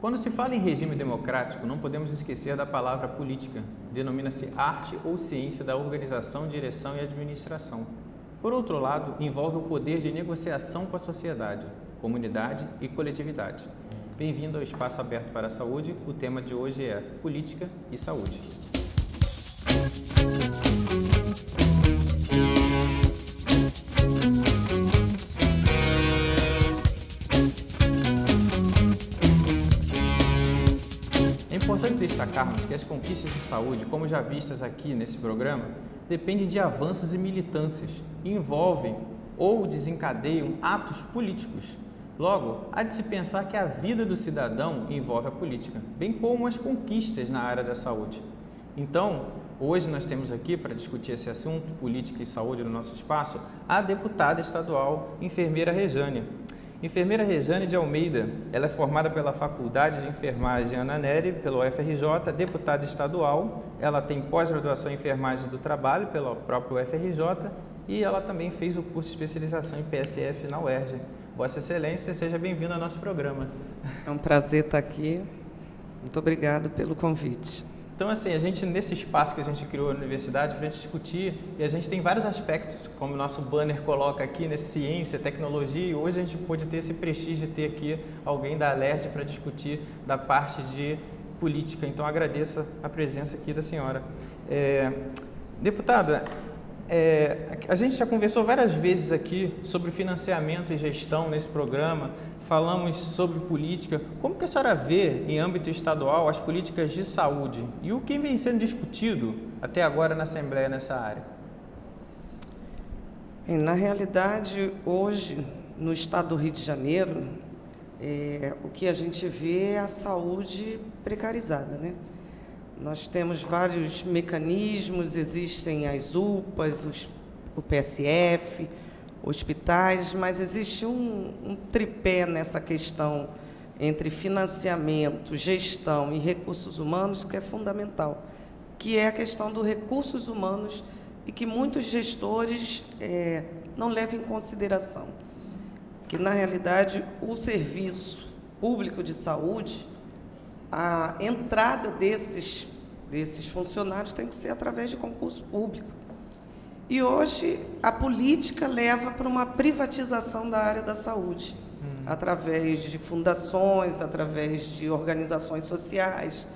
Quando se fala em regime democrático, não podemos esquecer da palavra política. Denomina-se arte ou ciência da organização, direção e administração. Por outro lado, envolve o poder de negociação com a sociedade, comunidade e coletividade. Bem-vindo ao Espaço Aberto para a Saúde. O tema de hoje é Política e Saúde. É importante destacarmos que as conquistas de saúde, como já vistas aqui nesse programa, dependem de avanços e militâncias e envolvem ou desencadeiam atos políticos. Logo, há de se pensar que a vida do cidadão envolve a política, bem como as conquistas na área da saúde. Então, hoje nós temos aqui, para discutir esse assunto, política e saúde no nosso espaço, a deputada estadual, enfermeira Rejane. Enfermeira Rejane de Almeida, ela é formada pela Faculdade de Enfermagem Ana Nery, pelo UFRJ, deputada estadual, ela tem pós-graduação em enfermagem do trabalho pelo próprio UFRJ e ela também fez o curso de especialização em PSF na UERJ. Vossa Excelência, seja bem-vinda ao nosso programa. É um prazer estar aqui. Muito obrigado pelo convite. Então, assim, a gente, nesse espaço que a gente criou na universidade, para a gente discutir, e a gente tem vários aspectos, como o nosso banner coloca aqui, né, ciência, tecnologia, e hoje a gente pôde ter esse prestígio de ter aqui alguém da Alerj para discutir da parte de política. Então, agradeço a presença aqui da senhora. Deputada, a gente já conversou várias vezes aqui sobre financiamento e gestão nesse programa, falamos sobre política. Como que a senhora vê, em âmbito estadual, as políticas de saúde e o que vem sendo discutido até agora na Assembleia nessa área? Na realidade, hoje, no estado do Rio de Janeiro, o que a gente vê é a saúde precarizada, né? Nós temos vários mecanismos, existem as UPAs, o PSF, hospitais, mas existe um tripé nessa questão entre financiamento, gestão e recursos humanos que é fundamental, que é a questão dos recursos humanos e que muitos gestores não levam em consideração. Que, na realidade, o serviço público de saúde, a entrada desses funcionários tem que ser através de concurso público. E hoje a política leva para uma privatização da área da saúde, através de fundações, através de organizações sociais,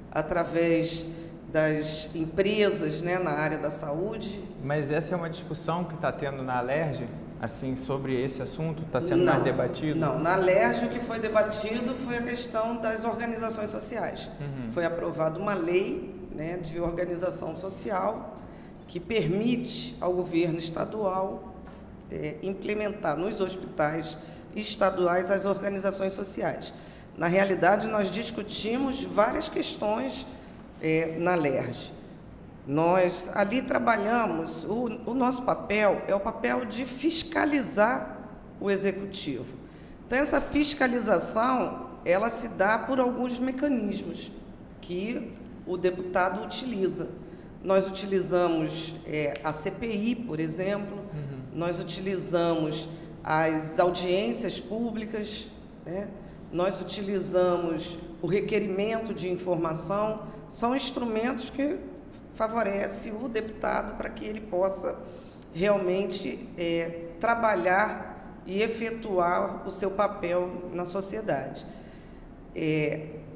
através das empresas, né, na área da saúde. Mas essa é uma discussão que está tendo na Alerj, assim, sobre esse assunto? Está sendo mais debatido? Não, na Alerj o que foi debatido foi a questão das organizações sociais. Foi aprovada uma lei, né, de organização social que permite ao governo estadual implementar nos hospitais estaduais as organizações sociais. Na realidade, nós discutimos várias questões na Alerj. Nós ali trabalhamos, o nosso papel é o papel de fiscalizar o executivo. Então, essa fiscalização, ela se dá por alguns mecanismos que o deputado utiliza. Nós utilizamos a CPI, por exemplo, nós utilizamos as audiências públicas, né? Nós utilizamos o requerimento de informação, são instrumentos que favorecem o deputado para que ele possa realmente trabalhar e efetuar o seu papel na sociedade.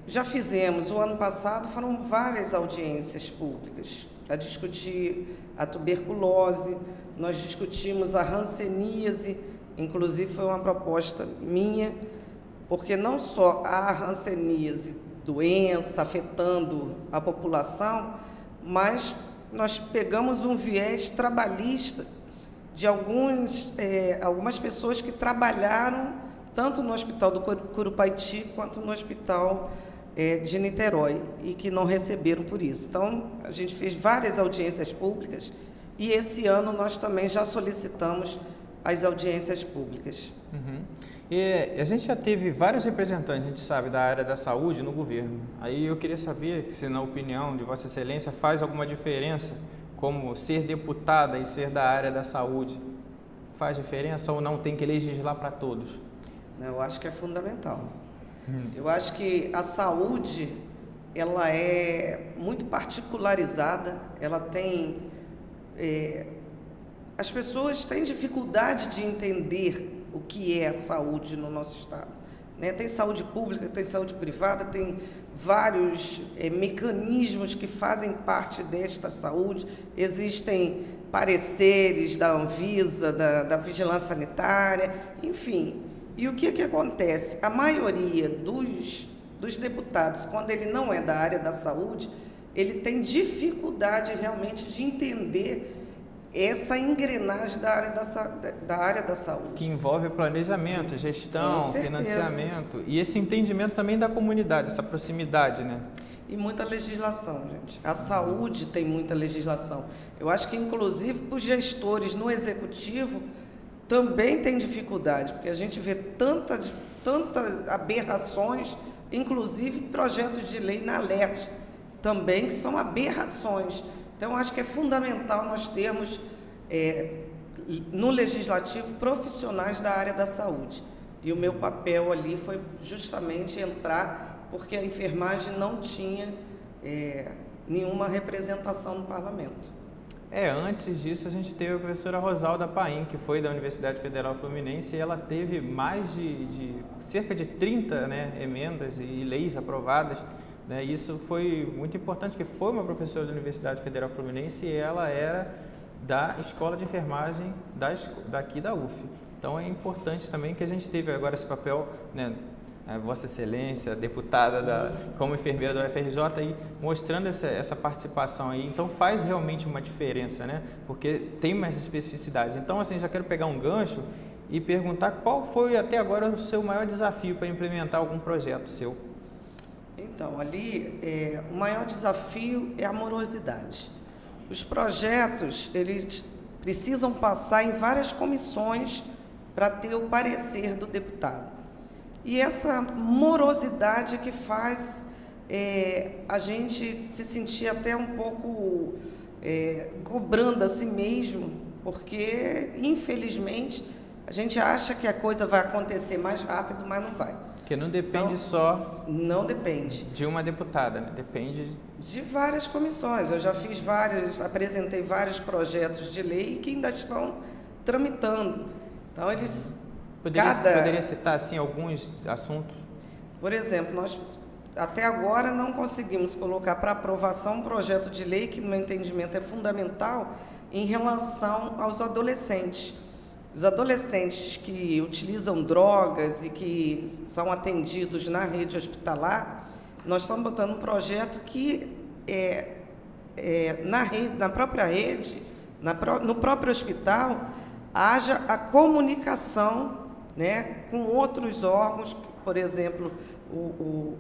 Já fizemos, o ano passado foram várias audiências públicas a discutir a tuberculose, nós discutimos a hanseníase, inclusive foi uma proposta minha, porque não só a hanseníase, doença afetando a população, mas nós pegamos um viés trabalhista de algumas pessoas que trabalharam tanto no Hospital do Curupaiti quanto no Hospital de Niterói e que não receberam por isso. Então, a gente fez várias audiências públicas e esse ano nós também já solicitamos as audiências públicas. E a gente já teve vários representantes, a gente sabe, da área da saúde no governo. Aí eu queria saber se, na opinião de Vossa Excelência, faz alguma diferença, como ser deputada e ser da área da saúde? Faz diferença ou não tem que legislar para todos? Eu acho que é fundamental. Eu acho que a saúde, ela é muito particularizada, ela tem... as pessoas têm dificuldade de entender o que é a saúde no nosso estado, né? Tem saúde pública, tem saúde privada, tem vários mecanismos que fazem parte desta saúde, existem pareceres da Anvisa, da Vigilância Sanitária, enfim. E o que acontece? A maioria dos deputados, quando ele não é da área da saúde, ele tem dificuldade realmente de entender essa engrenagem da área da saúde. Que envolve planejamento, gestão, financiamento e esse entendimento também da comunidade, essa proximidade, né? E muita legislação, gente. A saúde tem muita legislação. Eu acho que, inclusive, os gestores no executivo também têm dificuldade, porque a gente vê tantas aberrações, inclusive projetos de lei na LERJ, também que são aberrações. Então, acho que é fundamental nós termos no legislativo profissionais da área da saúde. E o meu papel ali foi justamente entrar, porque a enfermagem não tinha nenhuma representação no parlamento. Antes disso a gente teve a professora Rosalda Paim, que foi da Universidade Federal Fluminense, e ela teve mais de cerca de 30 emendas e leis aprovadas. Isso foi muito importante, porque foi uma professora da Universidade Federal Fluminense e ela era da Escola de Enfermagem daqui da UF. Então é importante também que a gente teve agora esse papel, Vossa Excelência, deputada como enfermeira da UFRJ, aí, mostrando essa participação aí. Então faz realmente uma diferença, porque tem mais especificidades. Então, assim, já quero pegar um gancho e perguntar qual foi até agora o seu maior desafio para implementar algum projeto seu. Então, ali, o maior desafio é a morosidade. Os projetos, eles precisam passar em várias comissões para ter o parecer do deputado. E essa morosidade que faz a gente se sentir até um pouco cobrando a si mesmo, porque, infelizmente, a gente acha que a coisa vai acontecer mais rápido, mas não vai. Porque não depende não depende de uma deputada, depende de várias comissões. Eu já fiz apresentei vários projetos de lei que ainda estão tramitando. Então, eles... Poderia citar, assim, alguns assuntos? Por exemplo, nós até agora não conseguimos colocar para aprovação um projeto de lei que, no meu entendimento, é fundamental em relação aos adolescentes. Os adolescentes que utilizam drogas e que são atendidos na rede hospitalar, nós estamos botando um projeto que na própria rede, no próprio hospital, haja a comunicação, com outros órgãos, por exemplo, o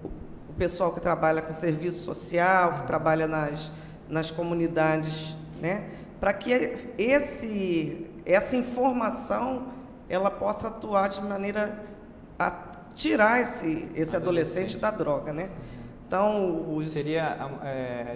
pessoal que trabalha com serviço social, que trabalha nas comunidades, para que essa informação ela possa atuar de maneira a tirar esse adolescente da droga, Então, seria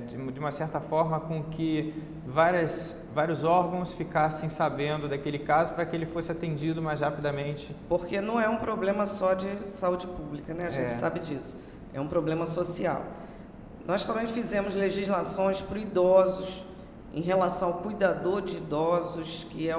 de uma certa forma com que vários órgãos ficassem sabendo daquele caso para que ele fosse atendido mais rapidamente. Porque não é um problema só de saúde pública, A gente sabe disso. É um problema social. Nós também fizemos legislações para idosos, em relação ao cuidador de idosos, que é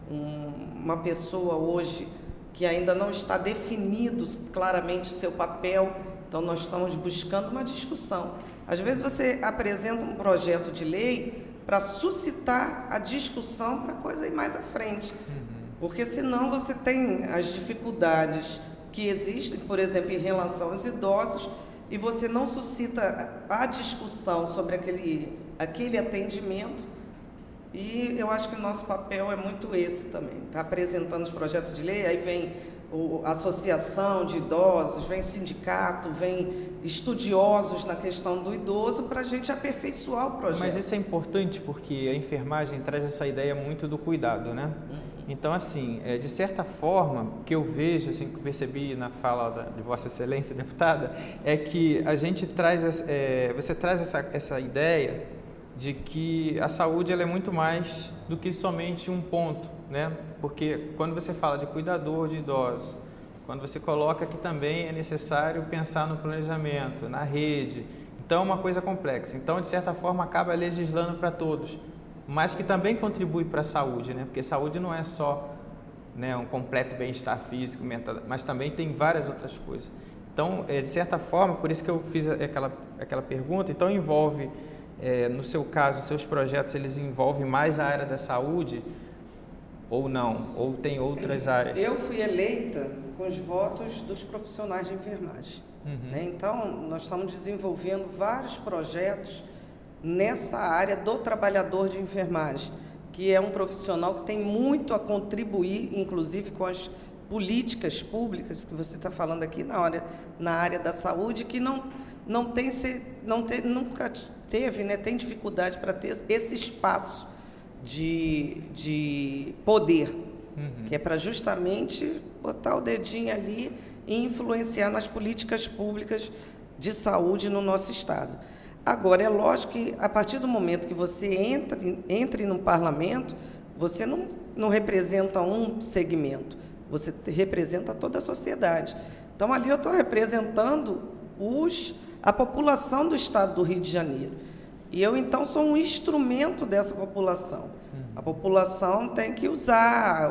uma pessoa hoje que ainda não está definido claramente o seu papel. Então, nós estamos buscando uma discussão. Às vezes, você apresenta um projeto de lei para suscitar a discussão para a coisa ir mais à frente. Porque, senão, você tem as dificuldades que existem, por exemplo, em relação aos idosos, e você não suscita a discussão sobre aquele atendimento. E eu acho que o nosso papel é muito esse também. Está apresentando os projetos de lei, aí vem a associação de idosos, vem sindicato, vem estudiosos na questão do idoso para a gente aperfeiçoar o projeto. Mas isso é importante porque a enfermagem traz essa ideia muito do cuidado, Então, assim, de certa forma, o que eu vejo, assim, que eu percebi na fala de Vossa Excelência, deputada, é que a gente traz, você traz essa ideia de que a saúde ela é muito mais do que somente um ponto, Porque quando você fala de cuidador de idosos quando você coloca que também é necessário pensar no planejamento, na rede. Então, é uma coisa complexa. Então, de certa forma, acaba legislando para todos, mas que também contribui para a saúde, né? Porque saúde não é só, né, um completo bem-estar físico, mental, mas também tem várias outras coisas. Então, de certa forma, por isso que eu fiz aquela pergunta, então envolve, no seu caso, os seus projetos, eles envolvem mais a área da saúde ou não? Ou tem outras áreas? Eu fui eleita com os votos dos profissionais de enfermagem. Né? Então, nós estamos desenvolvendo vários projetos nessa área do trabalhador de enfermagem, que é um profissional que tem muito a contribuir, inclusive com as políticas públicas que você está falando aqui na área da saúde, que nunca teve, né, tem dificuldade para ter esse espaço de poder, que é para justamente botar o dedinho ali e influenciar nas políticas públicas de saúde no nosso estado. Agora, é lógico que a partir do momento que você entre no parlamento, você não representa um segmento, você representa toda a sociedade. Então, ali eu estou representando a população do estado do Rio de Janeiro. E eu, então, sou um instrumento dessa população. A população tem que usar,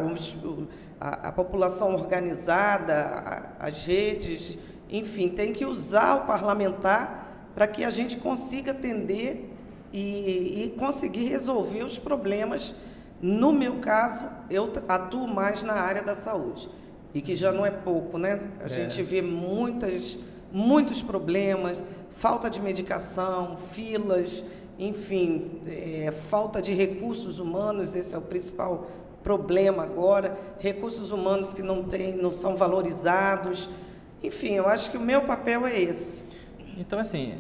a população organizada, as redes, enfim, tem que usar o parlamentar para que a gente consiga atender e conseguir resolver os problemas. No meu caso, eu atuo mais na área da saúde, e que já não é pouco, né? A gente vê muitos problemas, falta de medicação, filas, enfim, falta de recursos humanos, esse é o principal problema agora, recursos humanos que não são valorizados. Enfim, eu acho que o meu papel é esse. Então, assim,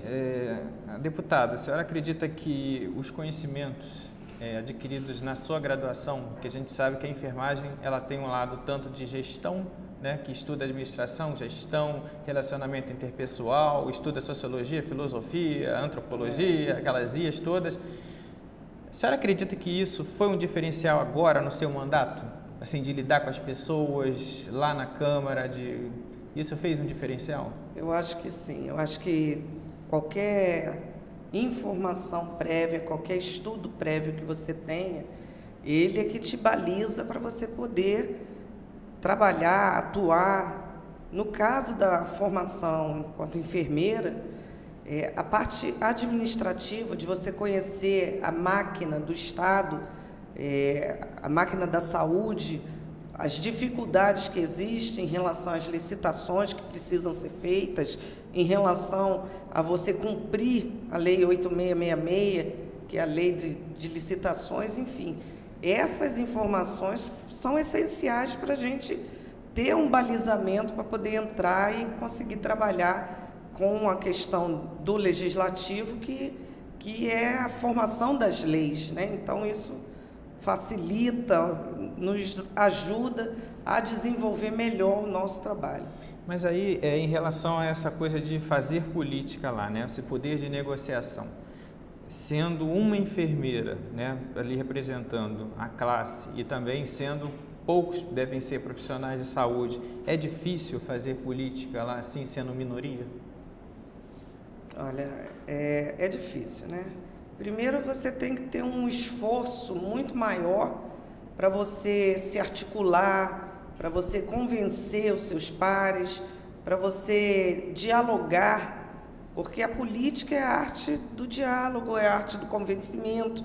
deputada, a senhora acredita que os conhecimentos adquiridos na sua graduação, que a gente sabe que a enfermagem ela tem um lado tanto de gestão, né, que estuda administração, gestão, relacionamento interpessoal, estuda sociologia, filosofia, antropologia, aquelas IAs todas. A senhora acredita que isso foi um diferencial agora no seu mandato? Assim, de lidar com as pessoas lá na Câmara, isso fez um diferencial? Eu acho que sim. Eu acho que qualquer informação prévia, qualquer estudo prévio que você tenha, ele é que te baliza para você poder trabalhar, atuar. No caso da formação enquanto enfermeira, a parte administrativa, de você conhecer a máquina do Estado, a máquina da saúde, as dificuldades que existem em relação às licitações que precisam ser feitas, em relação a você cumprir a Lei 8666, que é a lei de licitações, enfim. Essas informações são essenciais para a gente ter um balizamento para poder entrar e conseguir trabalhar com a questão do legislativo, que é a formação das leis, né? Então, isso facilita, nos ajuda a desenvolver melhor o nosso trabalho. Mas aí, em relação a essa coisa de fazer política lá, né? Esse poder de negociação, sendo uma enfermeira, né, ali representando a classe e também sendo poucos devem ser profissionais de saúde, é difícil fazer política lá assim, sendo minoria? Olha, é difícil, né? Primeiro, você tem que ter um esforço muito maior para você se articular, para você convencer os seus pares, para você dialogar, porque a política é a arte do diálogo, é a arte do convencimento.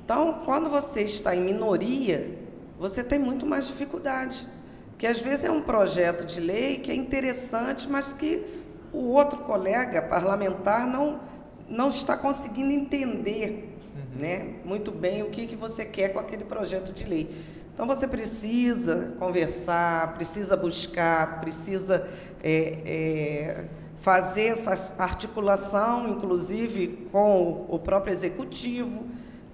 Então, quando você está em minoria, você tem muito mais dificuldade, porque às vezes é um projeto de lei que é interessante, mas que o outro colega parlamentar não está conseguindo entender, né, muito bem o que você quer com aquele projeto de lei. Então, você precisa conversar, precisa buscar, precisa fazer essa articulação, inclusive com o próprio executivo,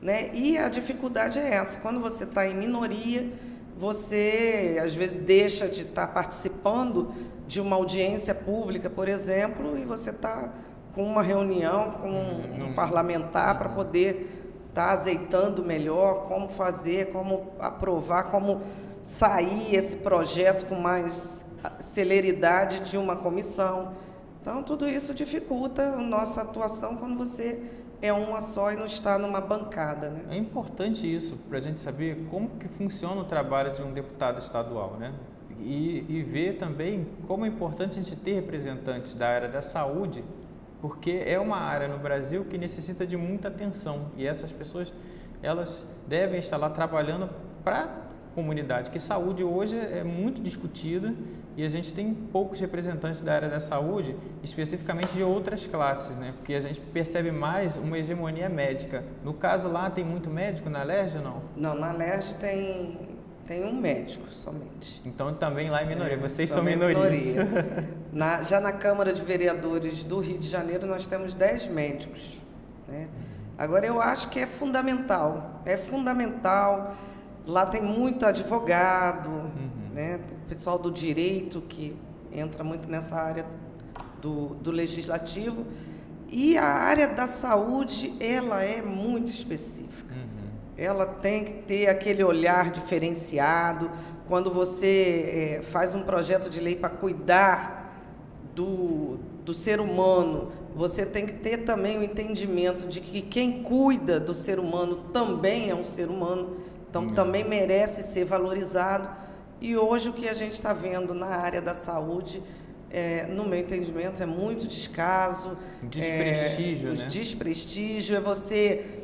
né? E a dificuldade é essa: quando você está em minoria, você às vezes deixa de estar participando de uma audiência pública, por exemplo, e você está com uma reunião com um parlamentar para poder estar azeitando melhor como fazer, como aprovar, como sair esse projeto com mais a celeridade de uma comissão. Então, tudo isso dificulta a nossa atuação quando você é uma só e não está numa bancada, né? É importante isso, para a gente saber como que funciona o trabalho de um deputado estadual, né? E ver também como é importante a gente ter representantes da área da saúde, porque é uma área no Brasil que necessita de muita atenção e essas pessoas, elas devem estar lá trabalhando para a comunidade, que saúde hoje é muito discutida e a gente tem poucos representantes da área da saúde, especificamente de outras classes, né? Porque a gente percebe mais uma hegemonia médica. No caso lá, tem muito médico na Alerj ou não? Não, na Alerj tem um médico somente. Então também lá é minoria, vocês são minoria. Já na Câmara de Vereadores do Rio de Janeiro nós temos 10 médicos, né? Agora eu acho que é fundamental, lá tem muito advogado, né? Tem pessoal do direito que entra muito nessa área do legislativo, e a área da saúde, ela é muito específica. Ela tem que ter aquele olhar diferenciado. Quando você faz um projeto de lei para cuidar do ser humano, você tem que ter também o entendimento de que quem cuida do ser humano também é um ser humano, então também merece ser valorizado. E hoje o que a gente está vendo na área da saúde, no meu entendimento, é muito descaso. Desprestígio, né? Desprestígio é você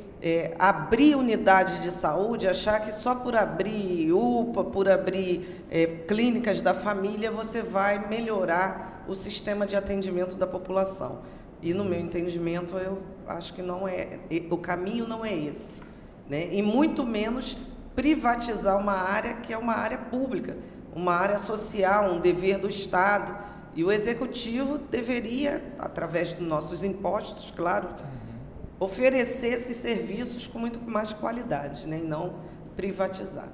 abrir unidade de saúde, achar que só por abrir UPA, por abrir clínicas da família, você vai melhorar o sistema de atendimento da população. E no meu entendimento, eu acho que o caminho não é esse, né? E muito menos privatizar uma área que é uma área pública, uma área social, um dever do Estado. E o Executivo deveria, através dos nossos impostos, claro, oferecer esses serviços com muito mais qualidade, né? E não privatizar.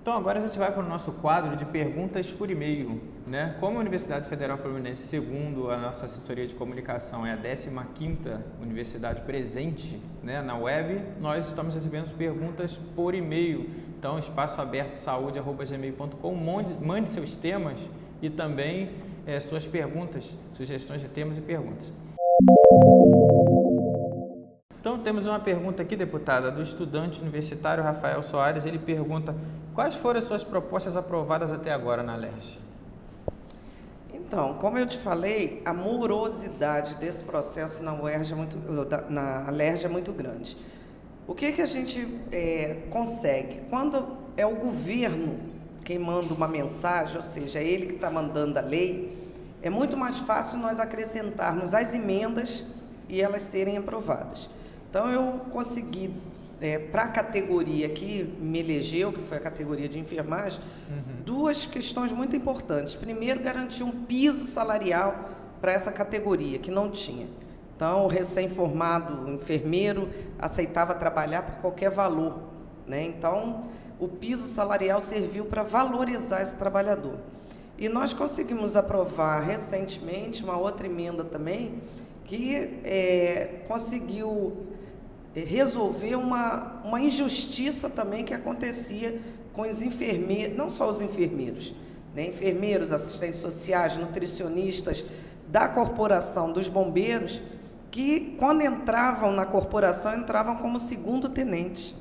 Então agora a gente vai para o nosso quadro de perguntas por e-mail, né? Como a Universidade Federal Fluminense, segundo a nossa assessoria de comunicação, é a 15ª universidade presente, né, na web, nós estamos recebendo perguntas por e-mail. Então, espaço aberto saúde@gmail.com, mande seus temas e também suas perguntas, sugestões de temas e perguntas. Então, temos uma pergunta aqui, deputada, do estudante universitário Rafael Soares. Ele pergunta: quais foram as suas propostas aprovadas até agora na Alerj? Então, como eu te falei, a morosidade desse processo na Alerj é muito grande. O que a gente consegue? Quando é o governo quem manda uma mensagem, ou seja, é ele que está mandando a lei, é muito mais fácil nós acrescentarmos as emendas e elas serem aprovadas. Então, eu consegui, para a categoria que me elegeu, que foi a categoria de enfermagem, duas questões muito importantes. Primeiro, garantir um piso salarial para essa categoria, que não tinha. Então, o recém-formado enfermeiro aceitava trabalhar por qualquer valor, né? Então, o piso salarial serviu para valorizar esse trabalhador. E nós conseguimos aprovar recentemente uma outra emenda também, que conseguiu resolver uma injustiça também que acontecia com os enfermeiros, não só os enfermeiros, né? Enfermeiros, assistentes sociais, nutricionistas da corporação dos bombeiros, que quando entravam na corporação, entravam como segundo tenente.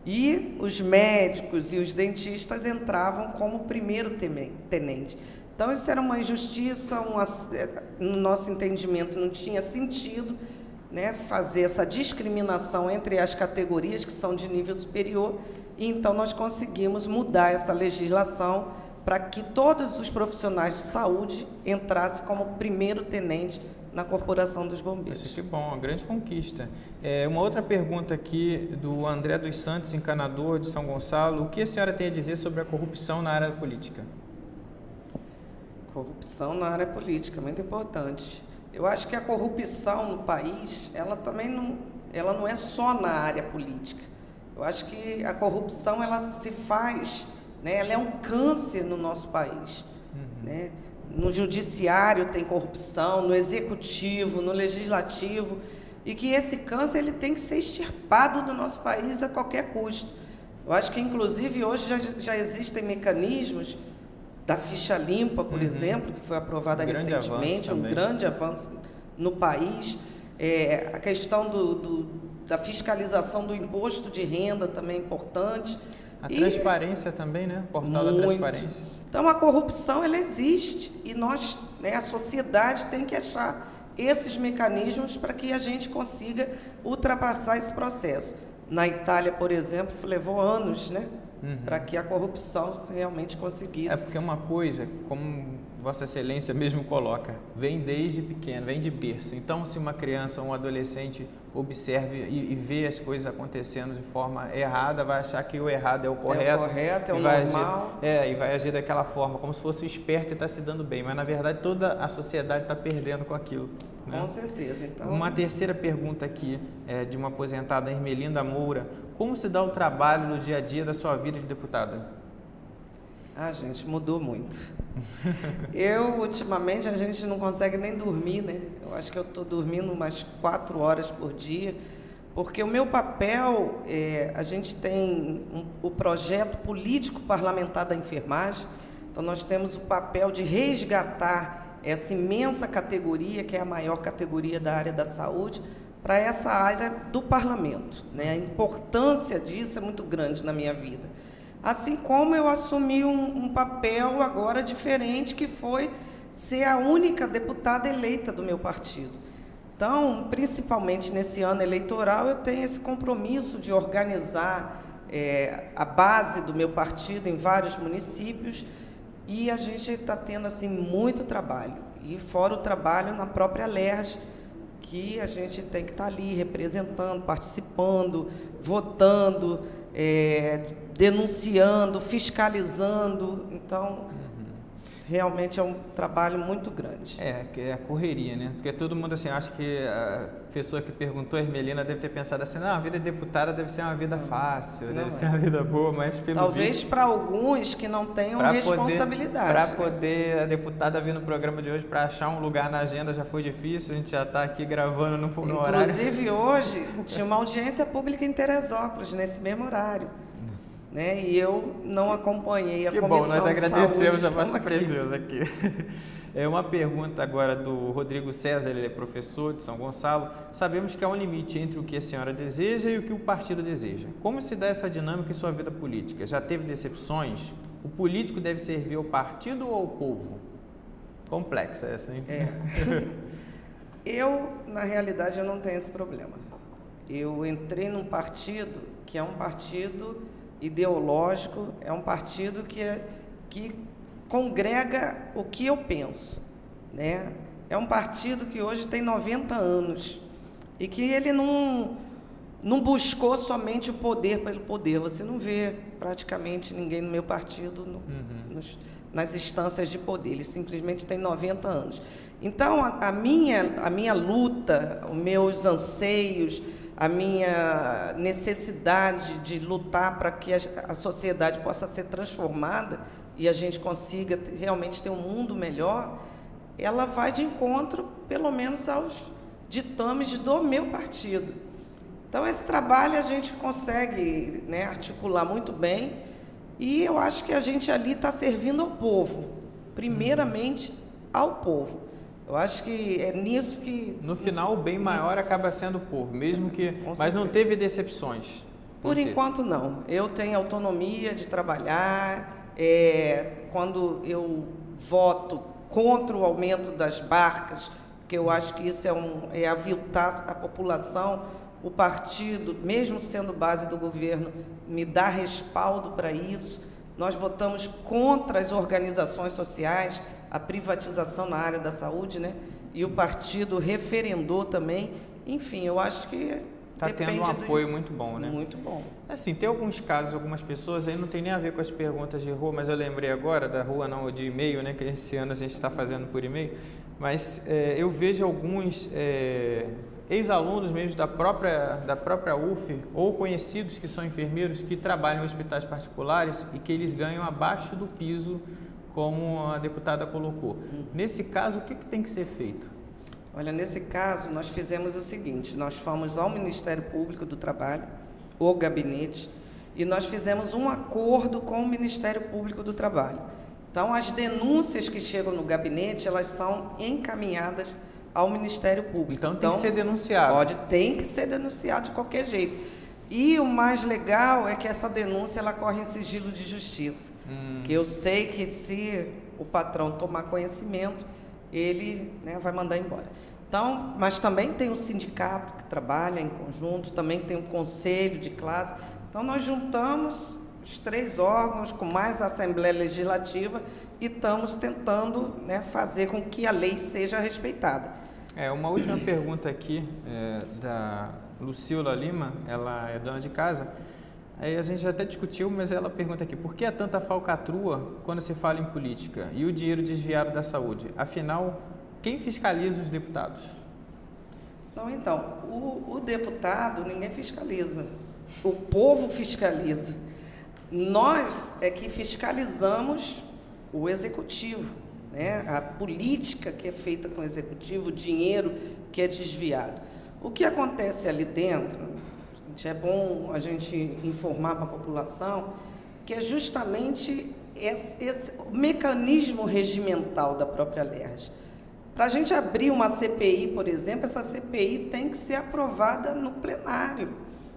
E os médicos e os dentistas entravam como primeiro tenente. Então, isso era uma injustiça, no nosso entendimento, não tinha sentido, né, fazer essa discriminação entre as categorias que são de nível superior, e então nós conseguimos mudar essa legislação para que todos os profissionais de saúde entrassem como primeiro tenente na Corporação dos Bombeiros. Isso, que bom, uma grande conquista. Uma outra pergunta aqui do André dos Santos, encanador de São Gonçalo: o que a senhora tem a dizer sobre a corrupção na área política? Corrupção na área política, muito importante. Eu acho que a corrupção no país, ela também não é só na área política. Eu acho que a corrupção, ela se faz, né, ela é um câncer no nosso país, né? No judiciário tem corrupção, no executivo, no legislativo, e que esse câncer ele tem que ser extirpado do nosso país a qualquer custo. Eu acho que, inclusive, hoje já existem mecanismos da ficha limpa, por exemplo, que foi aprovada recentemente, um grande avanço no país. A questão da fiscalização do imposto de renda também é importante. A transparência também, né? O portal da transparência. Então, a corrupção, ela existe e nós, né, a sociedade tem que achar esses mecanismos para que a gente consiga ultrapassar esse processo. Na Itália, por exemplo, levou anos, né? Para que a corrupção realmente conseguisse. Porque é uma coisa, como Vossa Excelência mesmo coloca, vem desde pequeno, vem de berço. Então, se uma criança ou um adolescente observe e vê as coisas acontecendo de forma errada, vai achar que o errado é o correto. É o correto, é o normal. E vai agir daquela forma, como se fosse o esperto e está se dando bem. Mas, na verdade, toda a sociedade está perdendo com aquilo. Né? Com certeza. Então... Uma terceira pergunta aqui, de uma aposentada, Ermelinda Moura. Como se dá o trabalho no dia a dia da sua vida de deputada? Gente, mudou muito. Ultimamente, a gente não consegue nem dormir, né? Eu acho que eu estou dormindo umas 4 horas por dia, porque o meu papel, a gente tem o projeto político parlamentar da enfermagem, então nós temos o papel de resgatar essa imensa categoria, que é a maior categoria da área da saúde, para essa área do parlamento, né? A importância disso é muito grande na minha vida. Assim como eu assumi um papel agora diferente, que foi ser a única deputada eleita do meu partido. Então, principalmente nesse ano eleitoral, eu tenho esse compromisso de organizar a base do meu partido em vários municípios, e a gente está tendo assim, muito trabalho. E fora o trabalho na própria Alerj, que a gente tem que estar ali representando, participando, votando, denunciando, fiscalizando. Então, realmente é um trabalho muito grande. Que é a correria, né? Porque todo mundo, assim, acha que a pessoa que perguntou, a Ermelina, deve ter pensado assim, não, a vida de deputada deve ser uma vida fácil, deve ser uma vida boa, mas pelo talvez para alguns que não tenham responsabilidade. Para poder a deputada vir no programa de hoje, para achar um lugar na agenda já foi difícil, a gente já está aqui gravando no horário. Inclusive, hoje, tinha uma audiência pública em Teresópolis, nesse mesmo horário. Né? E eu não acompanhei a comissão de saúde. Que bom, nós agradecemos a vossa presença aqui. Uma pergunta agora do Rodrigo César, ele é professor de São Gonçalo. Sabemos que há um limite entre o que a senhora deseja e o que o partido deseja. Como se dá essa dinâmica em sua vida política? Já teve decepções? O político deve servir ao partido ou ao povo? Complexa essa, hein? Na realidade, eu não tenho esse problema. Eu entrei num partido que é um partido ideológico, é um partido que congrega o que eu penso, né? É um partido que hoje tem 90 anos e que ele não buscou somente o poder pelo poder. Você não vê praticamente ninguém no meu partido nas instâncias de poder. Ele simplesmente tem 90 anos. Então, a minha luta, os meus anseios, a minha necessidade de lutar para que a sociedade possa ser transformada e a gente consiga realmente ter um mundo melhor, ela vai de encontro, pelo menos, aos ditames do meu partido. Então, esse trabalho a gente consegue, né, articular muito bem, e eu acho que a gente ali está servindo ao povo, primeiramente ao povo. Eu acho que é nisso que... No final, o bem maior acaba sendo o povo, mesmo que... Mas não teve decepções? Por enquanto, não. Eu tenho autonomia de trabalhar. Quando eu voto contra o aumento das barcas, porque eu acho que isso é aviltar a população, o partido, mesmo sendo base do governo, me dá respaldo para isso. Nós votamos contra as organizações sociais, a privatização na área da saúde, né? E o partido referendou também. Enfim, eu acho que está tendo um apoio muito bom, né? Muito bom. Assim, tem alguns casos, algumas pessoas, aí não tem nem a ver com as perguntas de rua, mas eu lembrei agora da rua, não, de e-mail, né? Que esse ano a gente está fazendo por e-mail. Mas eu vejo alguns ex-alunos mesmo da própria UF, ou conhecidos que são enfermeiros, que trabalham em hospitais particulares e que eles ganham abaixo do piso, como a deputada colocou. Nesse caso, o que tem que ser feito? Olha, nesse caso, nós fizemos o seguinte, nós fomos ao Ministério Público do Trabalho, o gabinete, e nós fizemos um acordo com o Ministério Público do Trabalho. Então, as denúncias que chegam no gabinete, elas são encaminhadas ao Ministério Público. Então tem que ser denunciado. Tem que ser denunciado de qualquer jeito. E o mais legal é que essa denúncia ela corre em sigilo de justiça. Que eu sei que se o patrão tomar conhecimento, ele, né, vai mandar embora. Então, mas também tem o sindicato que trabalha em conjunto, também tem o conselho de classe. Então, nós juntamos os 3 órgãos com mais a Assembleia Legislativa e estamos tentando, né, fazer com que a lei seja respeitada. Uma última pergunta aqui da Lucila Lima, ela é dona de casa. Aí a gente até discutiu, mas ela pergunta aqui, por que há tanta falcatrua quando se fala em política e o dinheiro desviado da saúde? Afinal, quem fiscaliza os deputados? Não, então, o deputado ninguém fiscaliza, o povo fiscaliza. Nós é que fiscalizamos o executivo, né? A política que é feita com o executivo, o dinheiro que é desviado. O que acontece ali dentro, gente, é bom a gente informar para a população, que é justamente esse mecanismo regimental da própria LERJ. Para a gente abrir uma CPI, por exemplo, essa CPI tem que ser aprovada no plenário,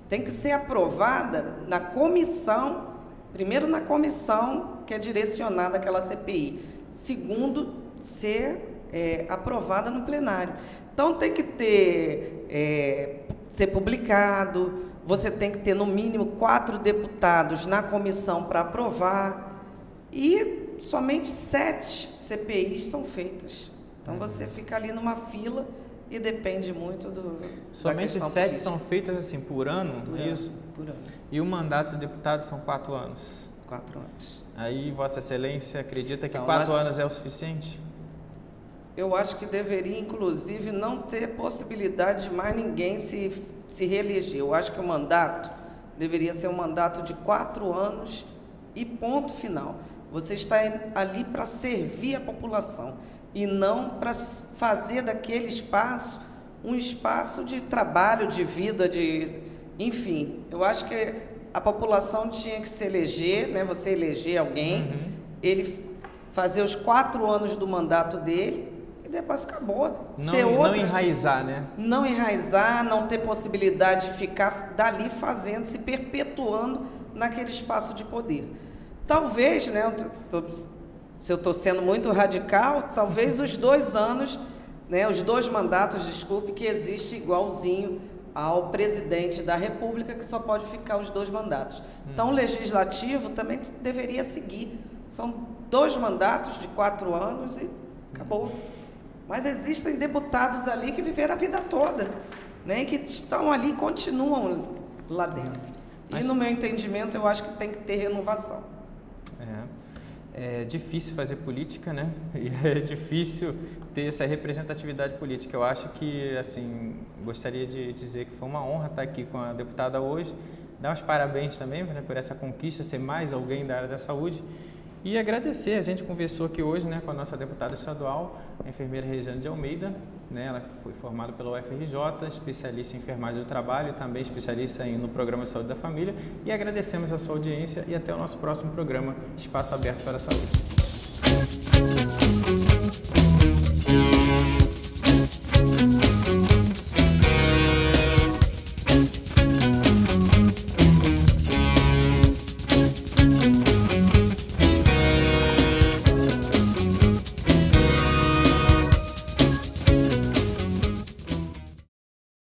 tem que ser aprovada na comissão, primeiro na comissão que é direcionada àquela CPI, segundo, ser aprovada no plenário. Então, tem que ser publicado, você tem que ter no mínimo 4 deputados na comissão para aprovar e somente 7 CPIs são feitas. Então, você fica ali numa fila e depende muito Somente da 7 política. são feitas assim por ano, Por é ano, isso? por ano. E o mandato do deputado são 4 anos. 4 anos. Aí Vossa Excelência acredita que Então, 4 anos é o suficiente? Eu acho que deveria, inclusive, não ter possibilidade de mais ninguém se reeleger. Eu acho que o mandato deveria ser um mandato de 4 anos e ponto final. Você está ali para servir a população e não para fazer daquele espaço um espaço de trabalho, de vida, enfim. Eu acho que a população tinha que se eleger, né? Você eleger alguém, ele fazer os 4 anos do mandato dele e depois acabou. Não enraizar, né? Não enraizar, não ter possibilidade de ficar dali fazendo, se perpetuando naquele espaço de poder. Talvez, né? Se eu estou sendo muito radical, talvez os 2 anos, né? Os 2 mandatos, desculpe, que existe igualzinho ao presidente da República, que só pode ficar os 2 mandatos. Então, o legislativo também deveria seguir. São 2 mandatos de 4 anos e acabou. Mas existem deputados ali que viveram a vida toda, né? E que estão ali e continuam lá dentro. E, no meu entendimento, eu acho que tem que ter renovação. É difícil fazer política, né? E é difícil ter essa representatividade política. Eu acho que, assim, gostaria de dizer que foi uma honra estar aqui com a deputada hoje, dar os parabéns também, né, por essa conquista, ser mais alguém da área da saúde e agradecer. A gente conversou aqui hoje, né, com a nossa deputada estadual, a enfermeira Regiane de Almeida, né? Ela foi formada pela UFRJ, especialista em enfermagem do trabalho, também especialista no Programa de Saúde da Família, e agradecemos a sua audiência e até o nosso próximo programa Espaço Aberto para a Saúde.